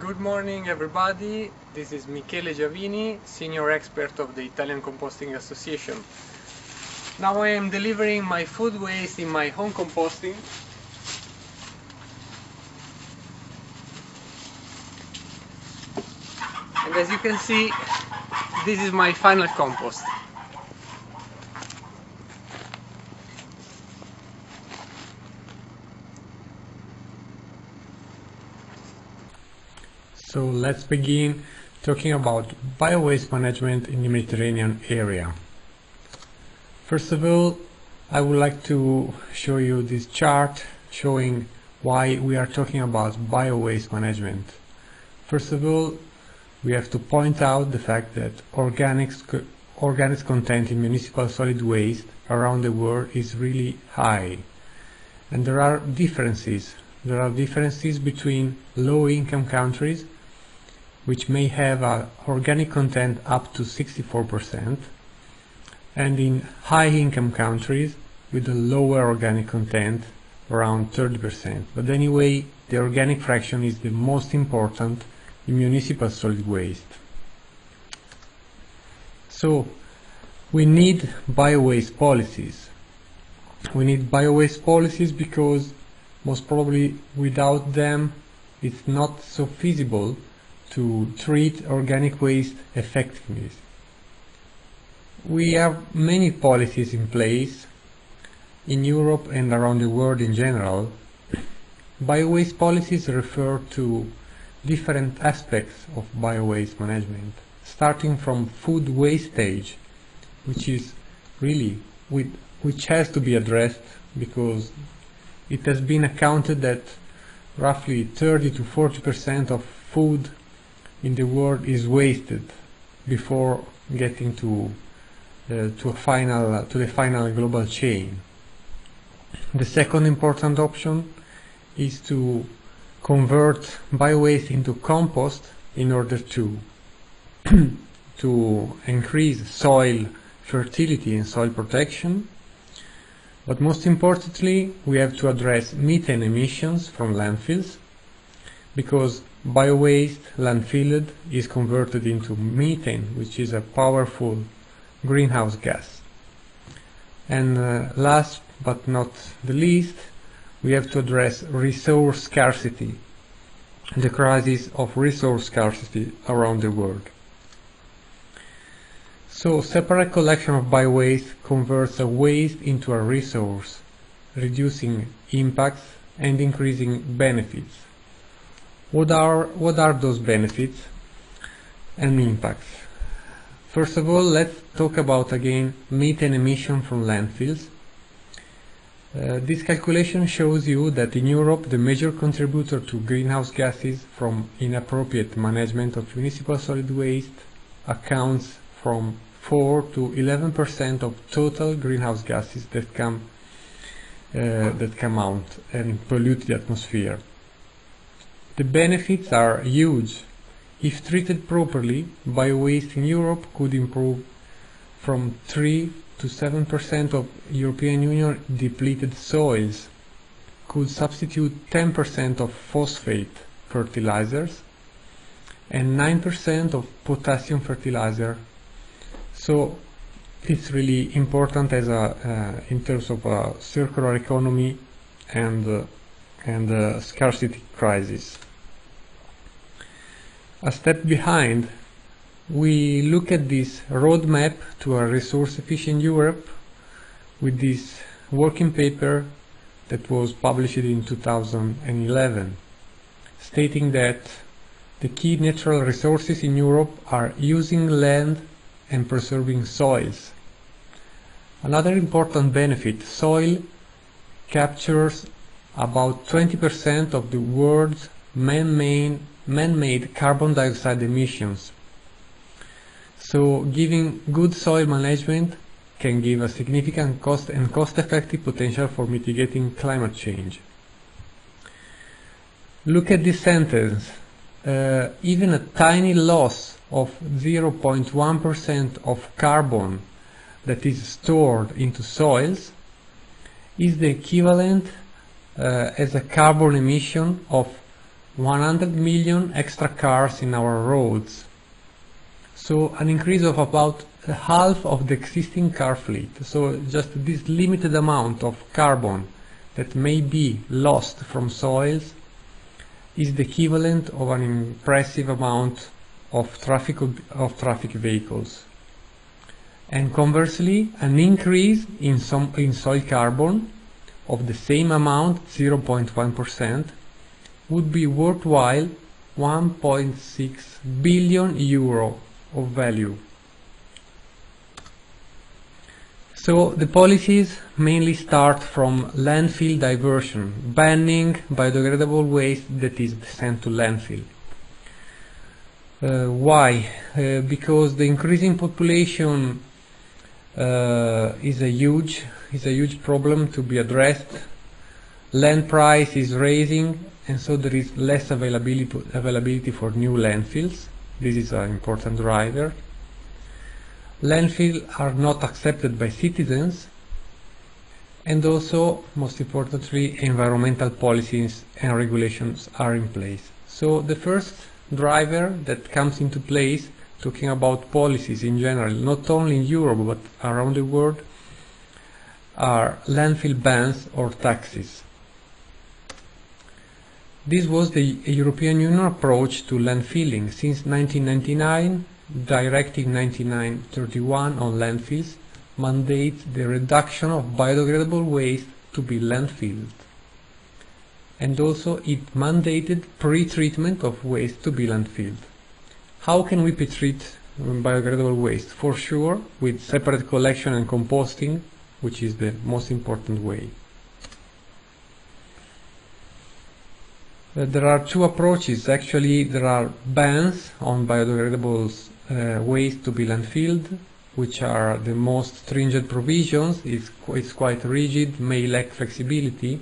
Good morning everybody, this is Michele Giavini, Senior Expert of the Italian Composting Association. Now I am delivering my food waste in my home composting. And as you can see, this is my final compost. So let's begin talking about biowaste management in the Mediterranean area. First of all, I would like to show you this chart showing why we are talking about biowaste management. First of all, we have to point out the fact that organics content in municipal solid waste around the world is really high. And there are differences. There are differences between low-income countries, which may have an organic content up to 64%, and in high-income countries with a lower organic content around 30%. But anyway, the organic fraction is the most important in municipal solid waste. So we need biowaste policies. We need biowaste policies because most probably without them it's not so feasible to treat organic waste effectively. We have many policies in place in Europe and around the world in general. Biowaste policies refer to different aspects of biowaste management, starting from food wastage, which is really which has to be addressed because it has been accounted that roughly 30 to 40% of food in the world is wasted before getting to the final global chain. The second important option is to convert biowaste into compost in order to increase soil fertility and soil protection. But most importantly, we have to address methane emissions from landfills, because biowaste landfilled is converted into methane, which is a powerful greenhouse gas. And last but not the least, we have to address resource scarcity, the crisis of resource scarcity around the world. So separate collection of biowaste converts a waste into a resource, reducing impacts and increasing benefits. What are those benefits and impacts? First of all, let's talk about again methane emission from landfills. This calculation shows you that in Europe the major contributor to greenhouse gases from inappropriate management of municipal solid waste accounts from 4 to 11% of total greenhouse gases that come out and pollute the atmosphere. The benefits are huge. If treated properly, biowaste in Europe could improve from 3 to 7% of European Union depleted soils, could substitute 10% of phosphate fertilizers and 9% of potassium fertilizer. So it's really important as in terms of a circular economy and scarcity crisis. A step behind, we look at this roadmap to a resource-efficient Europe with this working paper that was published in 2011, stating that the key natural resources in Europe are using land and preserving soils. Another important benefit, soil captures about 20% of the world's man-made carbon dioxide emissions. So giving good soil management can give a significant cost-effective potential for mitigating climate change. Look at this sentence. Even a tiny loss of 0.1% of carbon that is stored into soils is the equivalent as a carbon emission of 100 million extra cars in our roads. So an increase of about half of the existing car fleet. So just this limited amount of carbon that may be lost from soils is the equivalent of an impressive amount of traffic vehicles. And conversely, an increase in soil carbon of the same amount, 0.1%, would be worthwhile 1.6 billion euro of value. So the policies mainly start from landfill diversion, banning biodegradable waste that is sent to landfill. Why? Because the increasing population is a huge problem to be addressed. Land price is rising, and so there is less availability for new landfills. This is an important driver. Landfills are not accepted by citizens, and also, most importantly, environmental policies and regulations are in place. So the first driver that comes into place, talking about policies in general, not only in Europe but around the world, are landfill bans or taxes. This was the European Union approach to landfilling. Since 1999, Directive 99/31 on landfills mandates the reduction of biodegradable waste to be landfilled. And also it mandated pre-treatment of waste to be landfilled. How can we pre-treat biodegradable waste? For sure, with separate collection and composting, which is the most important way. There are two approaches. Actually, there are bans on biodegradable waste to be landfilled, which are the most stringent provisions. It's quite rigid, may lack flexibility,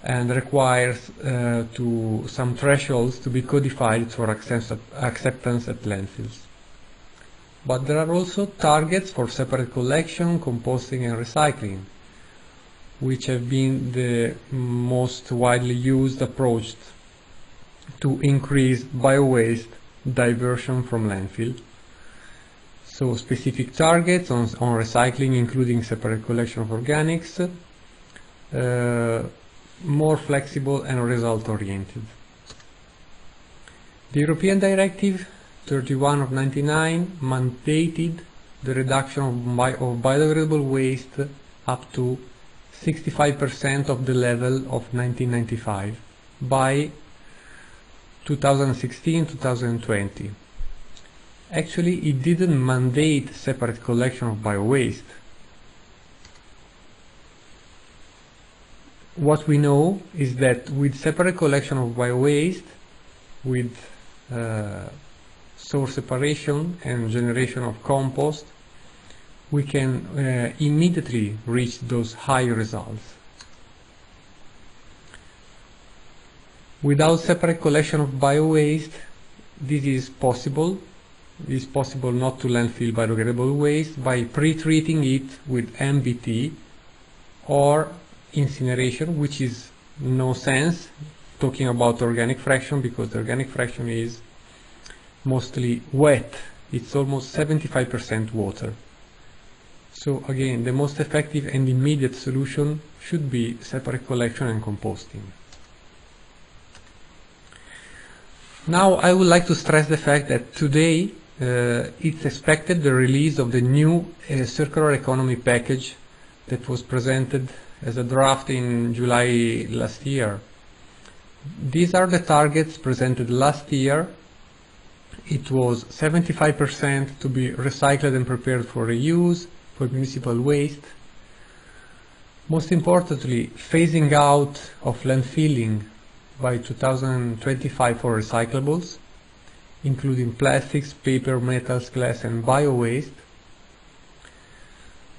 and requires some thresholds to be codified for acceptance at landfills. But there are also targets for separate collection, composting and recycling, which have been the most widely used approach to increase biowaste diversion from landfill. So specific targets on recycling, including separate collection of organics, more flexible and result-oriented. The European Directive 31 of 99 mandated the reduction of biodegradable waste up to 65% of the level of 1995 by 2016-2020. Actually, it didn't mandate separate collection of biowaste. What we know is that with separate collection of biowaste, with source separation and generation of compost, we can immediately reach those high results. Without separate collection of biowaste, this is possible. It is possible not to landfill biodegradable waste by pre-treating it with MBT or incineration, which is no sense talking about organic fraction, because the organic fraction is mostly wet. It's almost 75% water. So again, the most effective and immediate solution should be separate collection and composting. Now I would like to stress the fact that today it's expected the release of the new circular economy package that was presented as a draft in July last year. These are the targets presented last year. It was 75% to be recycled and prepared for reuse, for municipal waste. Most importantly, phasing out of landfilling by 2025 for recyclables, including plastics, paper, metals, glass and bio-waste.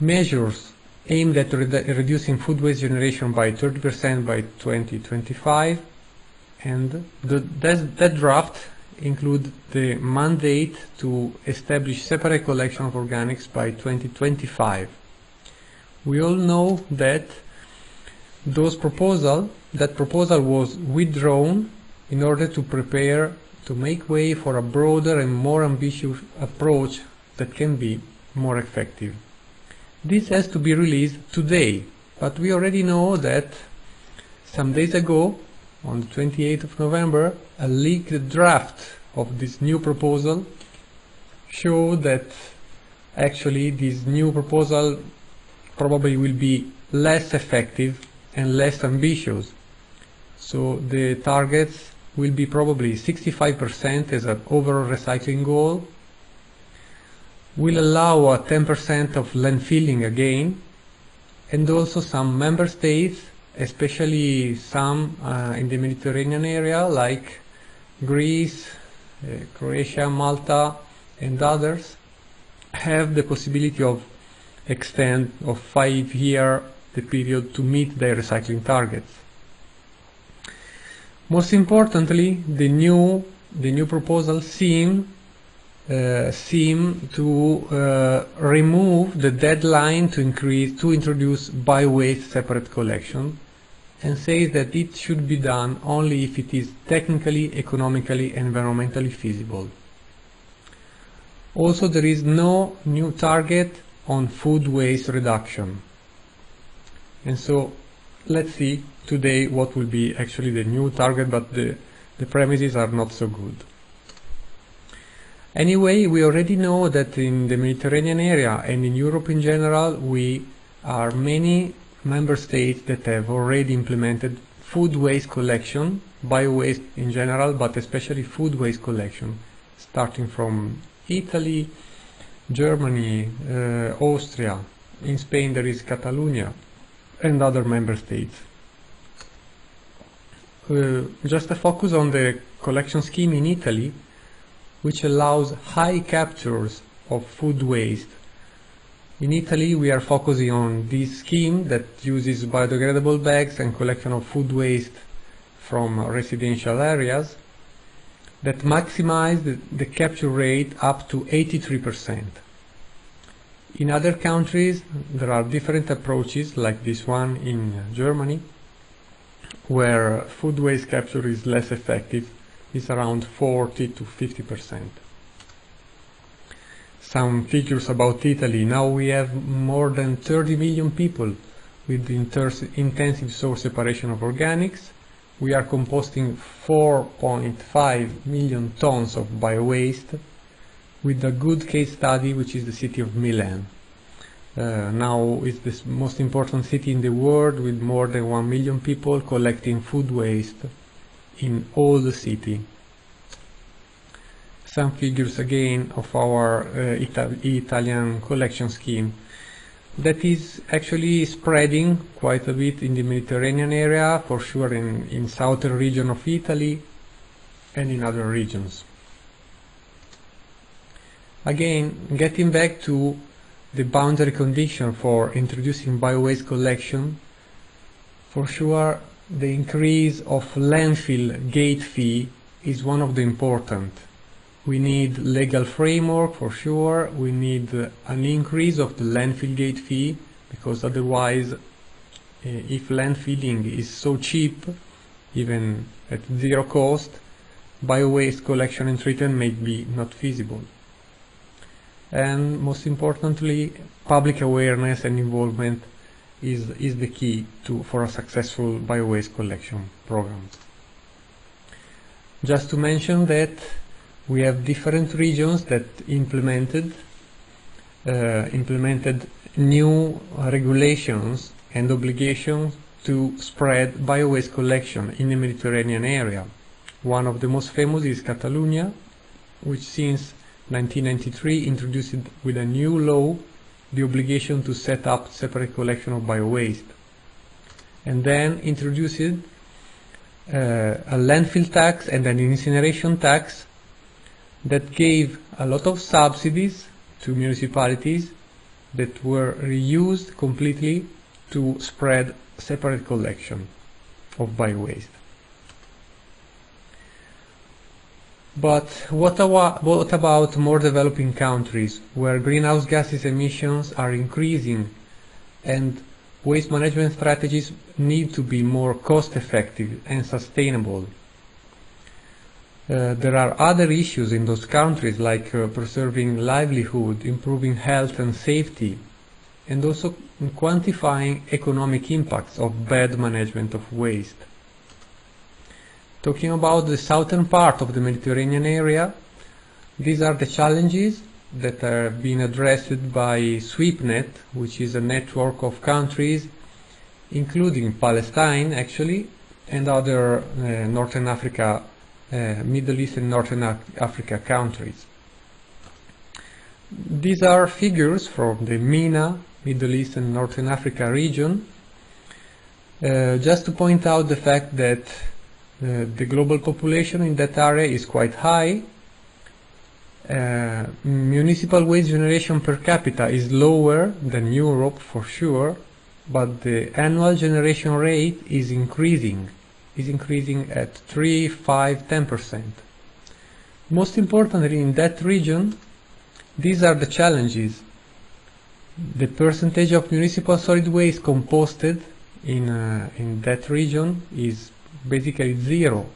Measures aimed at reducing food waste generation by 30% by 2025, and that draft include the mandate to establish separate collection of organics by 2025. We all know that that proposal was withdrawn in order to prepare to make way for a broader and more ambitious approach that can be more effective. This has to be released today, but we already know that some days ago, on the 28th of November, a leaked draft of this new proposal showed that actually this new proposal probably will be less effective and less ambitious. So the targets will be probably 65% as an overall recycling goal, will allow a 10% of landfilling again, and also some member states, especially some in the Mediterranean area like Greece, Croatia, Malta and others, have the possibility of extend of 5 years the period to meet their recycling targets. Most importantly, the new proposal seem to remove the deadline to introduce bio-waste separate collection, and says that it should be done only if it is technically, economically, and environmentally feasible. Also, there is no new target on food waste reduction. And so, let's see today what will be actually the new target, but the premises are not so good. Anyway, we already know that in the Mediterranean area and in Europe in general, we are many member states that have already implemented food waste collection, bio-waste in general, but especially food waste collection, starting from Italy, Germany, Austria. In Spain there is Catalonia and other member states. Just a focus on the collection scheme in Italy, which allows high captures of food waste. In Italy we are focusing on this scheme that uses biodegradable bags and collection of food waste from residential areas that maximize the capture rate up to 83%. In other countries there are different approaches, like this one in Germany, where food waste capture is less effective. It's around 40 to 50%. Some figures about Italy. Now we have more than 30 million people with intensive source separation of organics. We are composting 4.5 million tons of bio-waste, with a good case study, which is the city of Milan. Now it's the most important city in the world, with more than 1 million people collecting food waste in all the city. Some figures again of our Italian collection scheme that is actually spreading quite a bit in the Mediterranean area, for sure in southern region of Italy and in other regions. Again, getting back to the boundary condition for introducing bio-waste collection, for sure the increase of landfill gate fee is one of the important. We need legal framework for sure, we need an increase of the landfill gate fee, because otherwise if landfilling is so cheap, even at zero cost, bio-waste collection and treatment may be not feasible. And most importantly, public awareness and involvement is the key for a successful bio-waste collection program. Just to mention that we have different regions that implemented new regulations and obligations to spread bio-waste collection in the Mediterranean area. One of the most famous is Catalonia, which since 1993 introduced with a new law the obligation to set up separate collection of bio-waste, and then introduced a landfill tax and an incineration tax that gave a lot of subsidies to municipalities that were reused completely to spread separate collection of bio-waste. But what about more developing countries, where greenhouse gases emissions are increasing and waste management strategies need to be more cost-effective and sustainable? There are other issues in those countries like preserving livelihood, improving health and safety, and also quantifying economic impacts of bad management of waste. Talking about the southern part of the Mediterranean area, these are the challenges that have been addressed by SweepNet, which is a network of countries, including Palestine actually, and other Northern Africa, Middle East and Northern Africa countries. These are figures from the MENA, Middle East and Northern Africa region, just to point out the fact that the global population in that area is quite high. Municipal waste generation per capita is lower than Europe for sure, but the annual generation rate is increasing at 3, 5, 10%. Most importantly, in that region, these are the challenges. The percentage of municipal solid waste composted in that region is basically 0,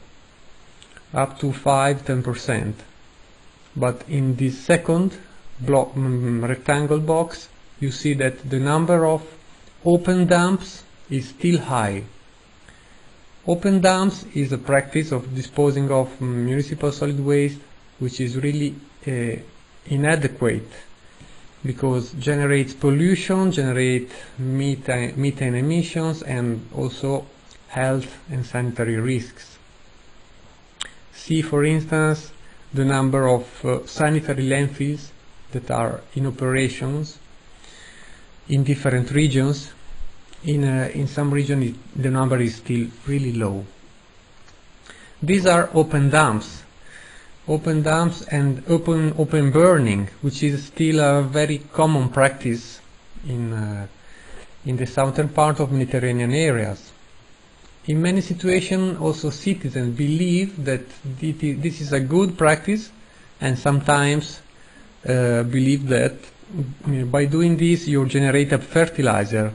up to 5, 10%. But in this second block, rectangle box, you see that the number of open dumps is still high. Open dumps is a practice of disposing of municipal solid waste which is really inadequate, because generates pollution, generates methane emissions, and also health and sanitary risks. See, for instance, the number of sanitary landfills that are in operations in different regions. In some regions the number is still really low. These are open dumps. Open dumps and open burning, which is still a very common practice in the southern part of Mediterranean areas. In many situations, also citizens believe that this is a good practice, and sometimes believe that by doing this you generate a fertilizer.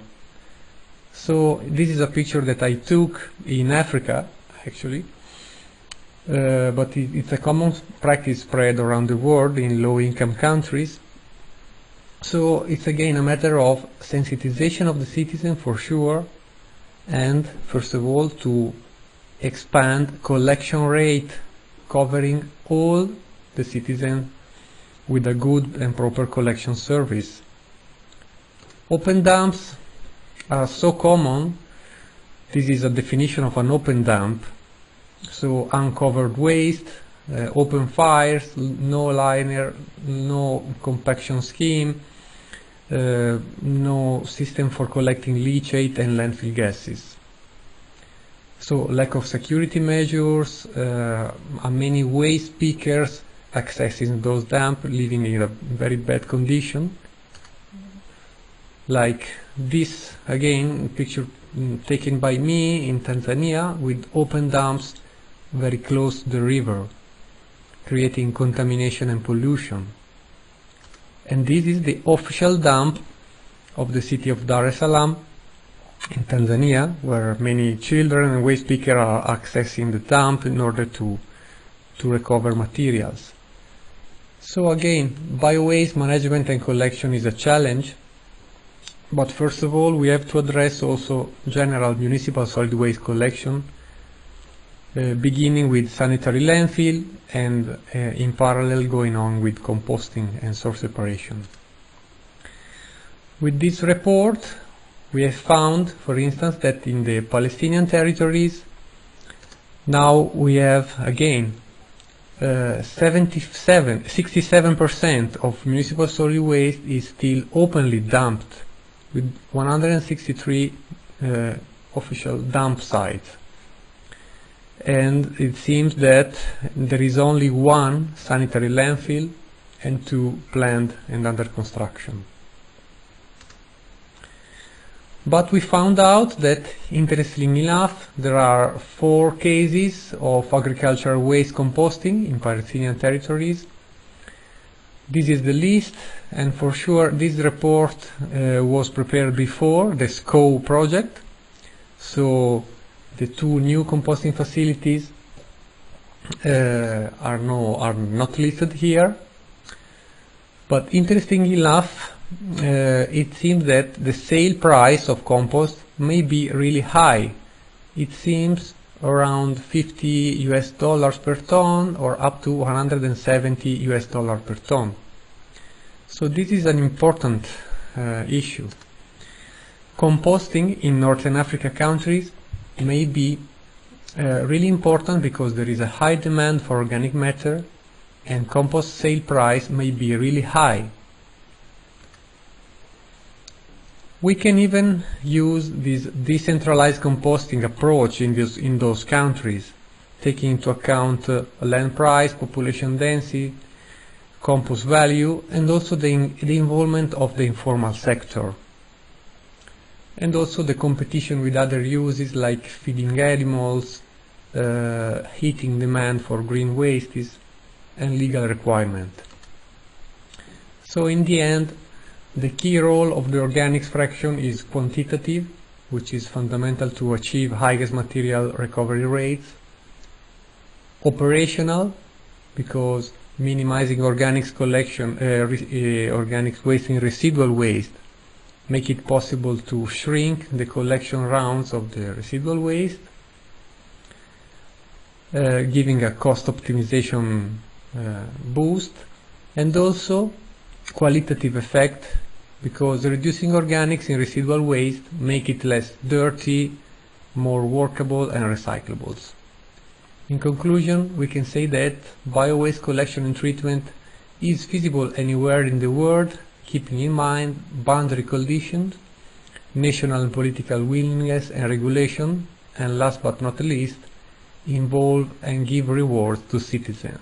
So this is a picture that I took in Africa, actually, but it's a common practice spread around the world in low-income countries. So it's again a matter of sensitization of the citizen for sure, and first of all to expand collection rate, covering all the citizens with a good and proper collection service. Open dumps are so common. This is a definition of an open dump. So uncovered waste, open fires, no liner, no compaction scheme, no system for collecting leachate and landfill gases. So lack of security measures, many waste pickers accessing those dumps, living in a very bad condition. Like this, again, picture taken by me in Tanzania with open dumps very close to the river, creating contamination and pollution. And this is the official dump of the city of Dar es Salaam in Tanzania, where many children and waste pickers are accessing the dump in order to recover materials. So again, biowaste management and collection is a challenge, but first of all we have to address also general municipal solid waste collection, beginning with sanitary landfill and in parallel going on with composting and source separation. With this report we have found, for instance, that in the Palestinian territories now we have again 67% of municipal solid waste is still openly dumped, with 163 official dump sites. And it seems that there is only one sanitary landfill and 2 planned and under construction. But we found out that, interestingly enough, there are 4 cases of agricultural waste composting in Palestinian territories. This is the list, and for sure this report was prepared before the SCO project. So the 2 new composting facilities are not listed here. But interestingly enough, it seems that the sale price of compost may be really high. It seems around $50 per ton or up to $170 per ton. So this is an important issue. Composting in Northern Africa countries may be really important because there is a high demand for organic matter and compost sale price may be really high. We can even use this decentralized composting approach in those countries, taking into account land price, population density, compost value, and also the involvement of the informal sector. And also the competition with other uses like feeding animals, heating demand for green wastes, and legal requirement. So in the end, the key role of the organics fraction is quantitative, which is fundamental to achieve highest material recovery rates. Operational, because minimizing organics collection, organics waste and residual waste, make it possible to shrink the collection rounds of the residual waste, giving a cost optimization boost, and also qualitative effect, because reducing organics in residual waste make it less dirty, more workable and recyclables. In conclusion, we can say that bio-waste collection and treatment is feasible anywhere in the world, keeping in mind boundary conditions, national and political willingness and regulation, and last but not least, involve and give rewards to citizens.